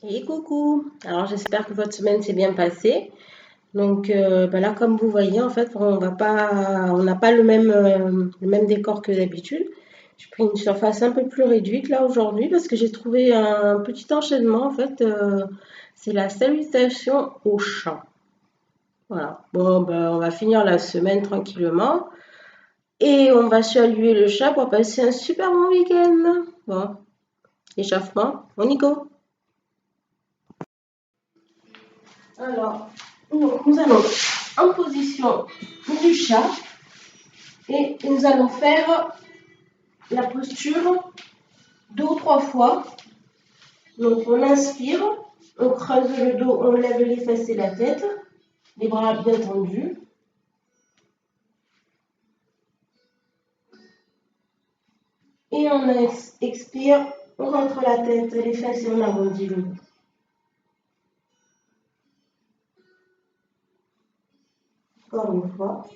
Et coucou! Alors j'espère que votre semaine s'est bien passée. Donc là, comme vous voyez, en fait, on n'a pas le même décor que d'habitude. J'ai pris une surface un peu plus réduite là aujourd'hui parce que j'ai trouvé un petit enchaînement. En fait, c'est la salutation au chat. Voilà. Bon, on va finir la semaine tranquillement et on va saluer le chat pour passer un super bon week-end. Bon, échauffement, on y go! Alors, nous allons en position du chat et nous allons faire la posture 2 ou 3 fois. Donc, on inspire, on creuse le dos, on lève les fesses et la tête, les bras bien tendus. Et on expire, on rentre la tête, les fesses et on arrondit le dos. Encore une fois.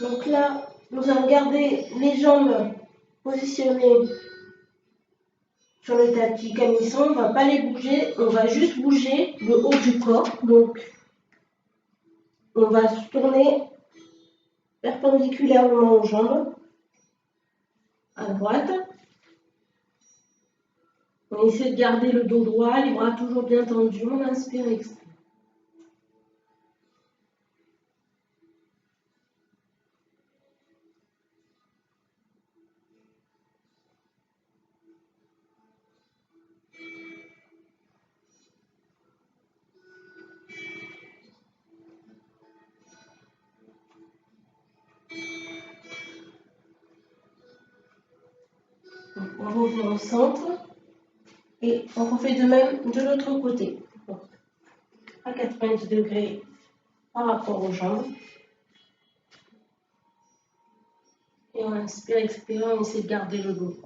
Donc là, nous allons garder les jambes positionnées sur le tapis comme ils sont, on ne va pas les bouger, on va juste bouger le haut du corps. Donc, on va se tourner perpendiculairement aux jambes, à droite. On essaie de garder le dos droit, les bras toujours bien tendus. On inspire, expire. On revient au centre et on refait de même de l'autre côté. À 90 degrés par rapport aux jambes. Et on inspire, expire, on essaie de garder le dos.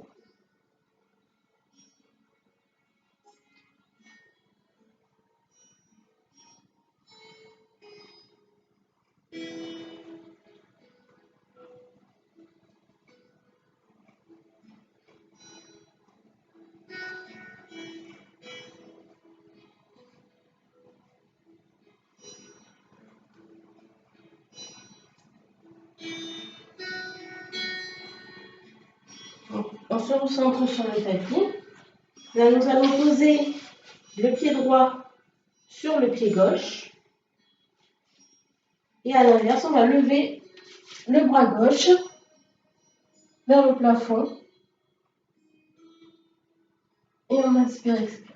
On se recentre sur le tapis. Là, nous allons poser le pied droit sur le pied gauche. Et à l'inverse, on va lever le bras gauche vers le plafond. Et on inspire, expire.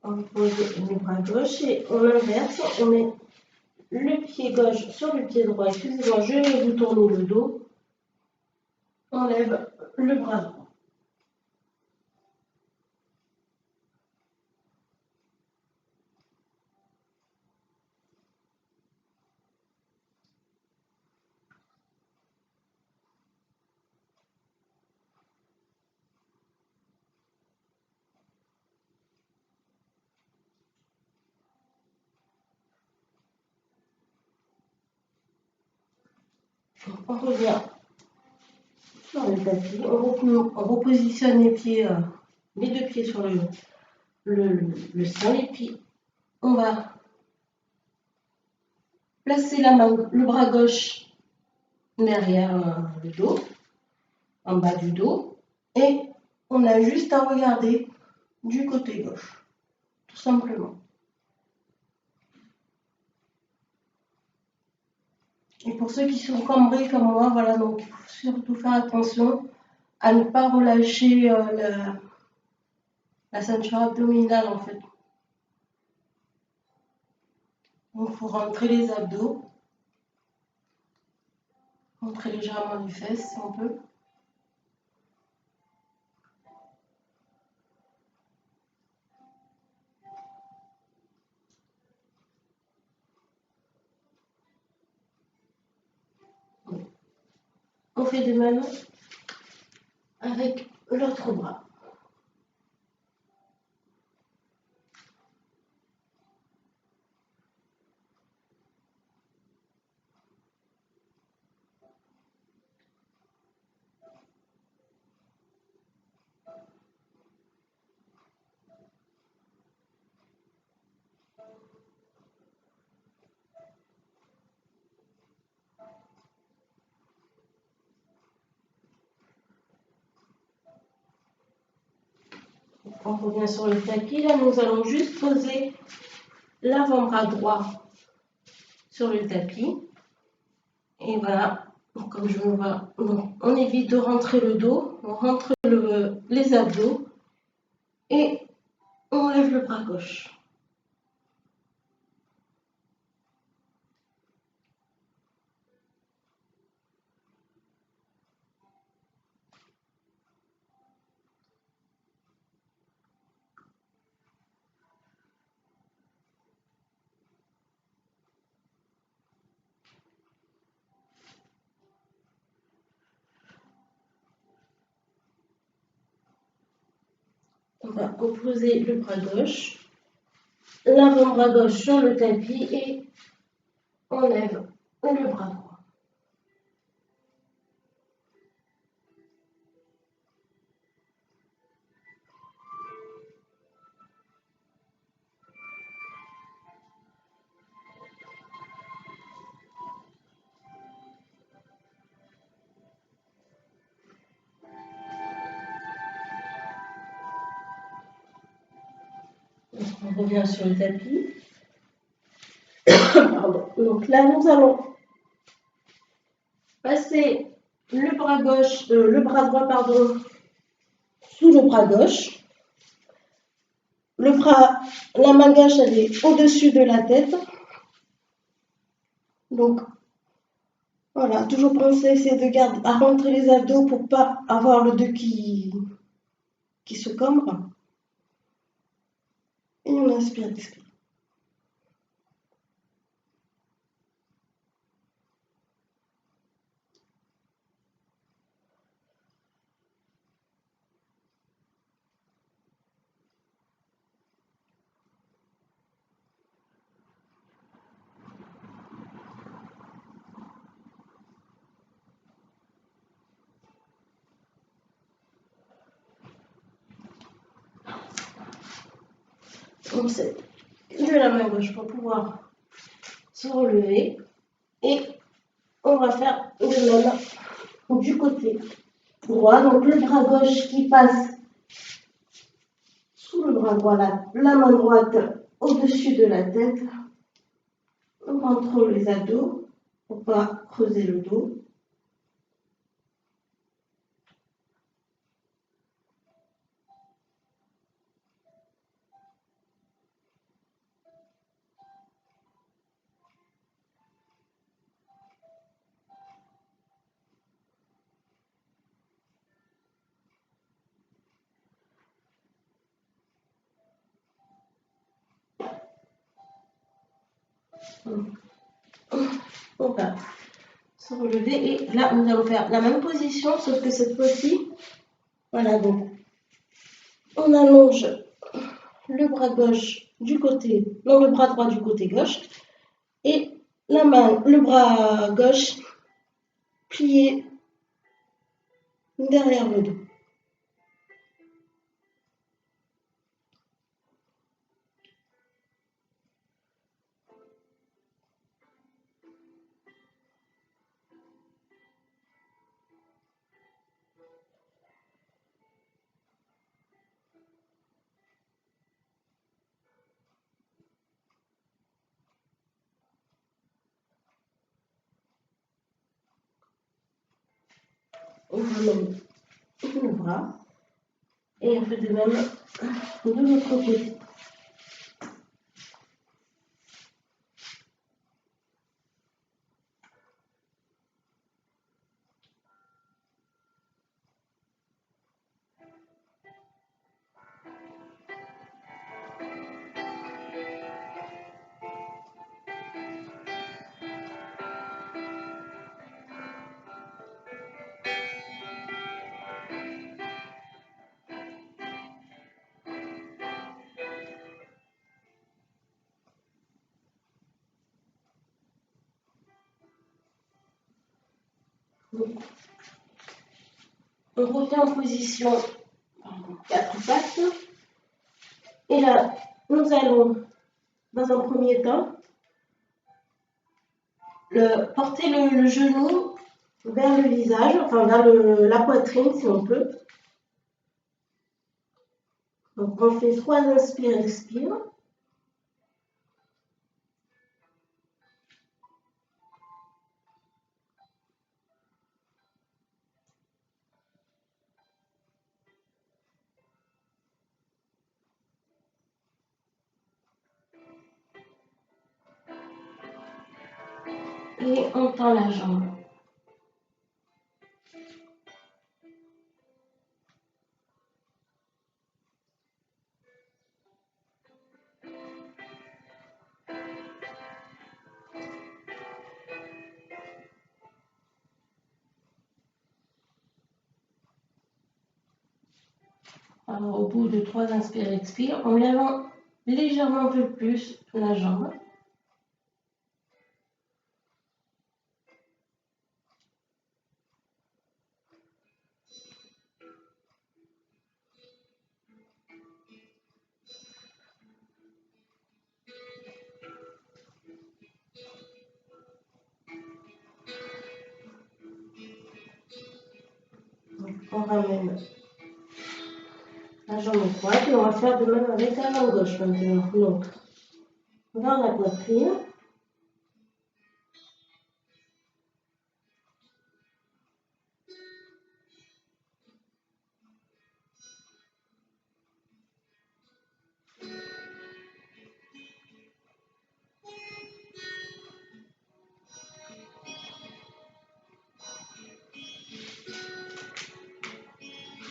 On pose le bras gauche et on inverse. On met le pied gauche sur le pied droit. Excusez-moi, je vais vous tourner le dos. On lève le bras droit. On revient sur le tapis. On repositionne les 2 pieds sur le sol. Et puis, on va placer la main, le bras gauche derrière le dos, en bas du dos. Et on a juste à regarder du côté gauche, tout simplement. Et pour ceux qui sont cambrés comme moi, voilà, donc il faut surtout faire attention à ne pas relâcher la ceinture abdominale en fait. Donc il faut rentrer les abdos, rentrer légèrement les fesses si on peut. On fait de même avec l'autre bras. On revient sur le tapis. Là, nous allons juste poser l'avant-bras droit sur le tapis. Et voilà, comme je me vois, on évite de rentrer le dos, on rentre les abdos et on lève le bras gauche. On va opposer le bras gauche, l'avant-bras gauche sur le tapis et on lève le bras droit. On revient sur le tapis. Pardon. Donc là, nous allons passer le bras droit, pardon, sous le bras gauche. La main gauche, elle est au-dessus de la tête. Donc, voilà, toujours penser, essayer de garder, à rentrer les abdos pour pas avoir le dos qui se cambre. Et on inspire, expire. On s'aide de la main gauche pour pouvoir se relever. Et on va faire de même du côté droit. Donc le bras gauche qui passe sous le bras droit, la main droite au-dessus de la tête. On contrôle les abdos pour ne pas creuser le dos. On va se relever et là nous allons faire la même position sauf que cette fois-ci, voilà, donc on allonge le bras gauche du côté, non, le bras droit du côté gauche et le bras gauche plié derrière le dos. On ramène le bras. Et on fait de même de l'autre côté. On revient en position 4 pattes. Et là, nous allons, dans un premier temps, porter le genou vers le visage, enfin vers la poitrine si on peut. Donc on fait 3 inspires, expire. Et on tend la jambe. Alors, au bout de 3 inspires, expire, on lève légèrement un peu plus la jambe. On ramène la jambe droite et on va faire de même avec la jambe gauche maintenant. Donc, vers la poitrine.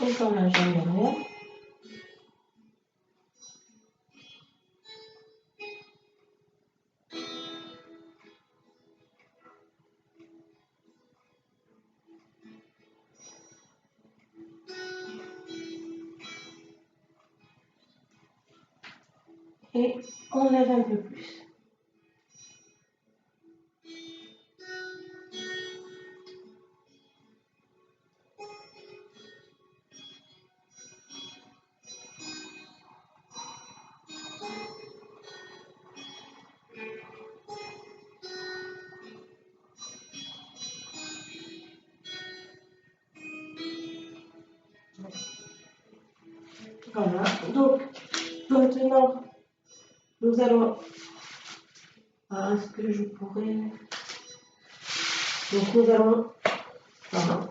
On tend la jambe derrière. Et on lève un peu plus. Voilà, donc maintenant nous allons. Est-ce que je pourrais. Donc nous allons. Voilà.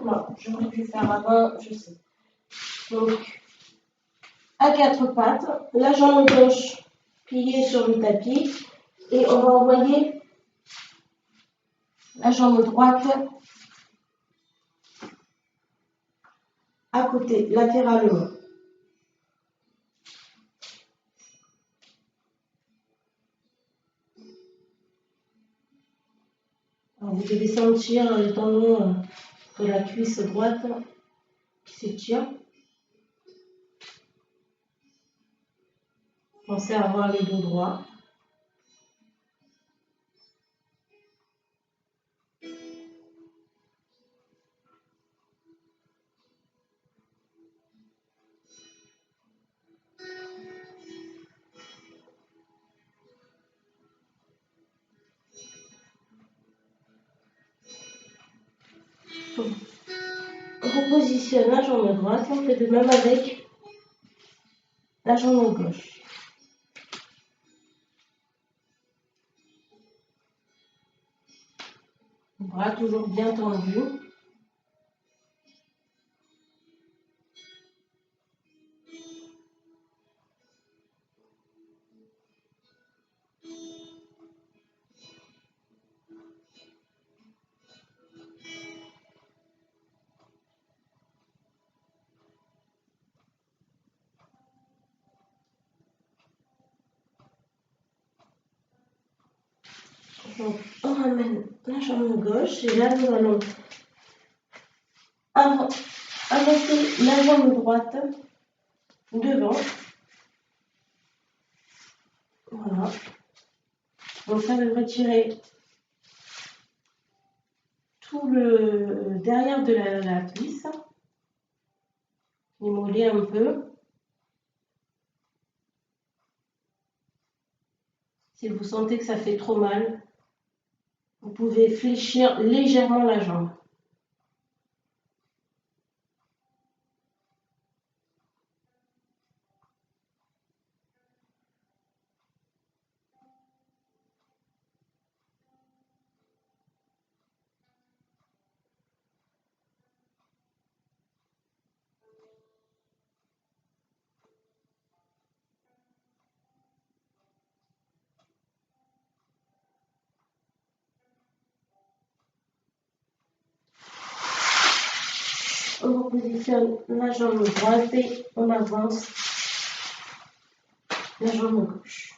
Non, j'aurais pu faire avant, je sais. Donc, à 4 pattes, la jambe gauche pliée sur le tapis et on va envoyer la jambe droite à côté, latéralement. Alors, vous devez sentir le tendon de la cuisse droite qui s'étire. Pensez à avoir le dos droit. On repositionne la jambe droite et on fait de même avec la jambe gauche. Bras toujours bien tendu. Donc, on ramène la jambe gauche et là, nous allons avancer la jambe droite devant. Voilà. Donc, ça devrait tirer tout le derrière de la cuisse. Limoller un peu. Si vous sentez que ça fait trop mal, vous pouvez fléchir légèrement la jambe. On repositionne la jambe droite et on avance la jambe gauche.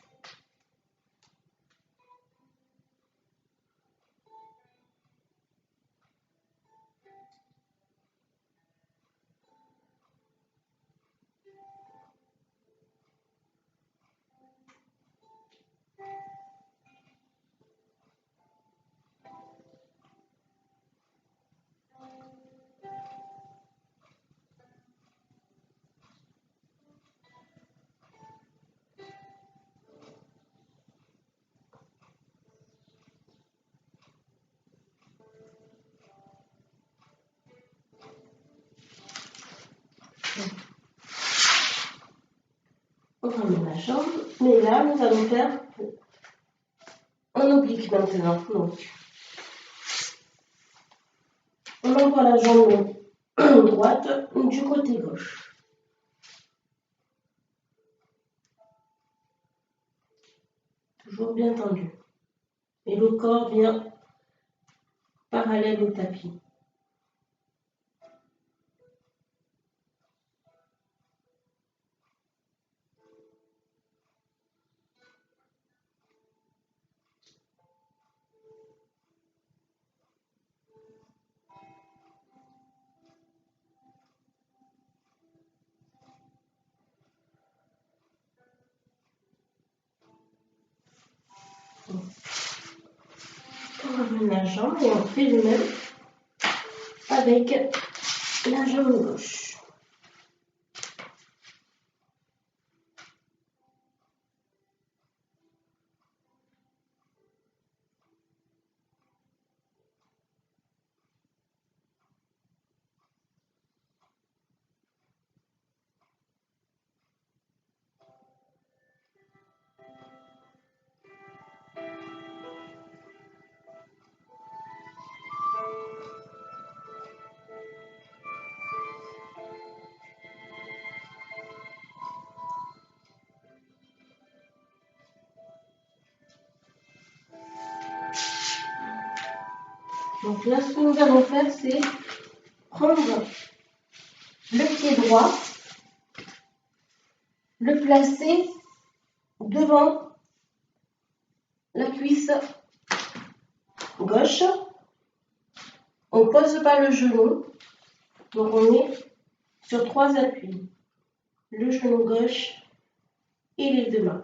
On ramène la jambe, mais là nous allons faire un oblique maintenant. Donc, on envoie la jambe droite du côté gauche. Toujours bien tendu. Et le corps vient parallèle au tapis. On ramène la jambe et on fait le même avec la jambe gauche. Donc là, ce que nous allons faire, c'est prendre le pied droit, le placer devant la cuisse gauche. On ne pose pas le genou, donc on est sur 3 appuis. Le genou gauche et les 2 mains.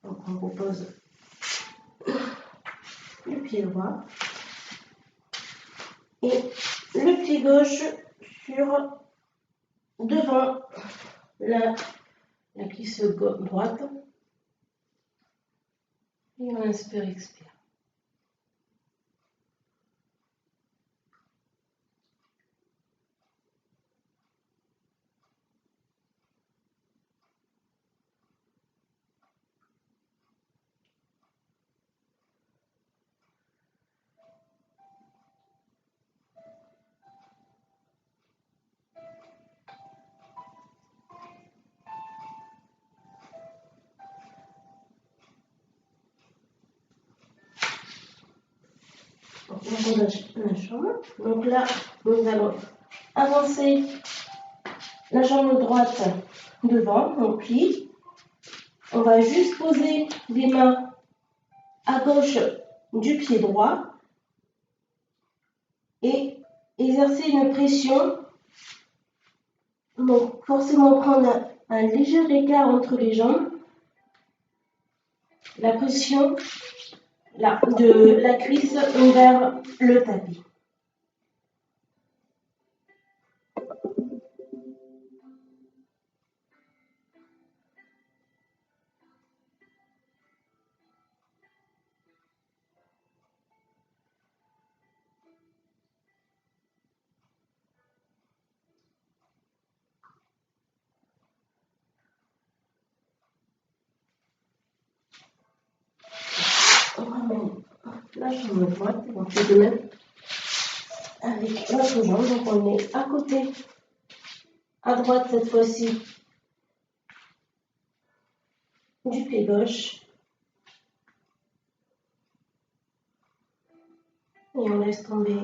Donc on repose le pied droit. Et le pied gauche sur devant la cuisse droite. Et on inspire, expire. Donc, on relâche la jambe. Donc là, nous allons avancer la jambe droite devant, on plie. On va juste poser les mains à gauche du pied droit et exercer une pression. Donc forcément prendre un léger écart entre les jambes. La pression là, de la cuisse vers le tapis. On ramène la jambe droite, on fait de même avec l'autre jambe. Donc on est à côté, à droite cette fois-ci, du pied gauche. Et on laisse tomber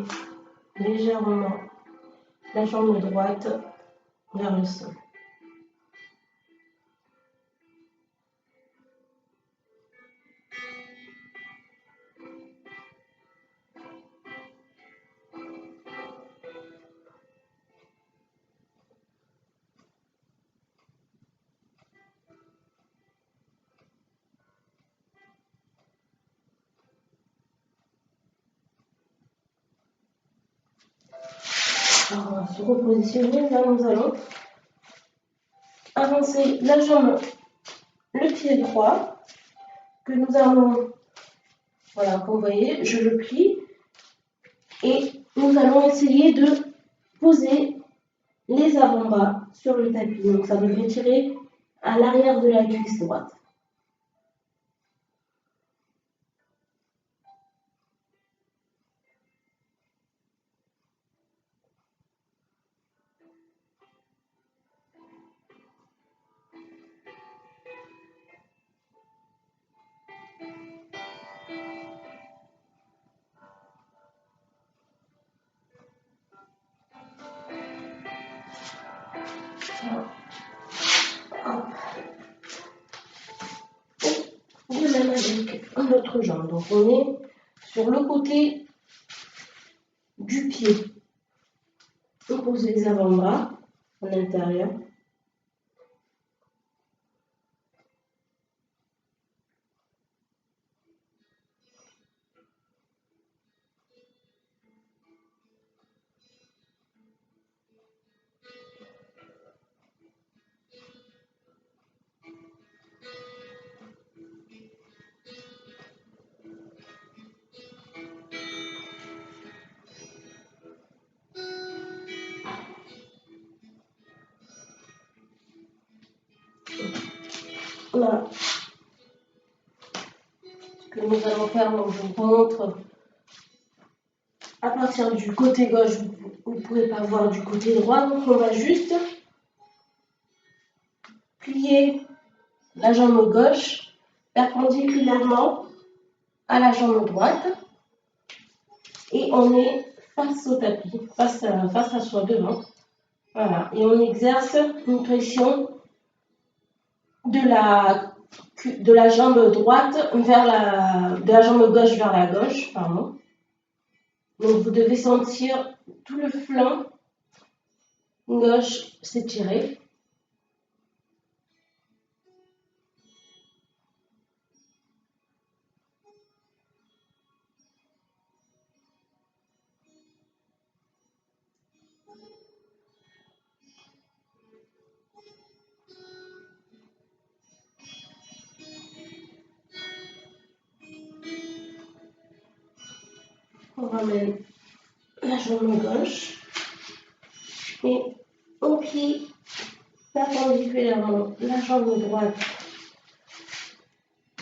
légèrement la jambe droite vers le sol. Alors, on va se repositionner. Là, nous allons avancer la jambe, le pied droit, que nous allons, voilà, comme vous voyez, je le plie. Et nous allons essayer de poser les avant-bras sur le tapis. Donc, ça devrait tirer à l'arrière de la cuisse droite. De même avec notre jambe. Donc on est sur le côté du pied. On pose les avant-bras en intérieur. Là, ce que nous allons faire, donc je vous montre à partir du côté gauche, vous ne pouvez pas voir du côté droit, donc on va juste plier la jambe gauche perpendiculairement à la jambe droite et on est face au tapis, face à soi devant. Voilà, et on exerce une pression de la jambe droite de la jambe gauche vers la gauche, pardon. Donc vous devez sentir tout le flanc gauche s'étirer. On ramène la jambe gauche et on plie perpendiculairement la jambe droite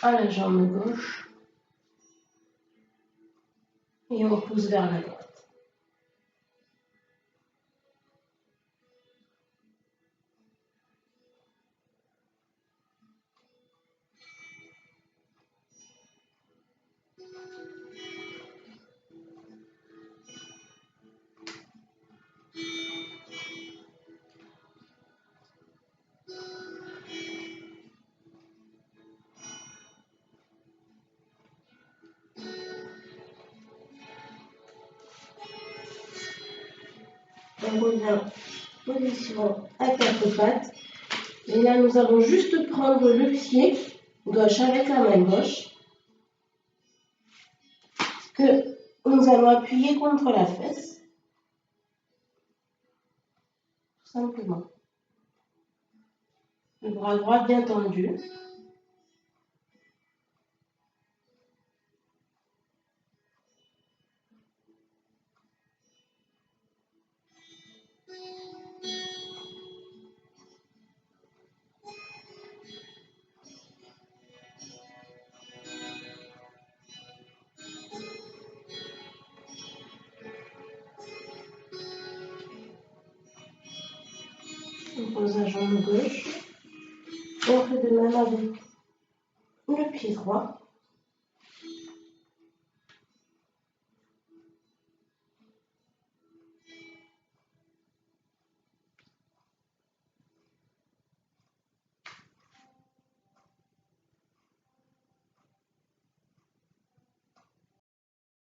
à la jambe gauche et on pousse vers la droite. On revient position à quatre pattes. Et là, nous allons juste prendre le pied gauche avec la main gauche que nous allons appuyer contre la fesse. Tout simplement. Le bras droit bien tendu. On pose la jambe gauche. On fait de même avec le pied droit.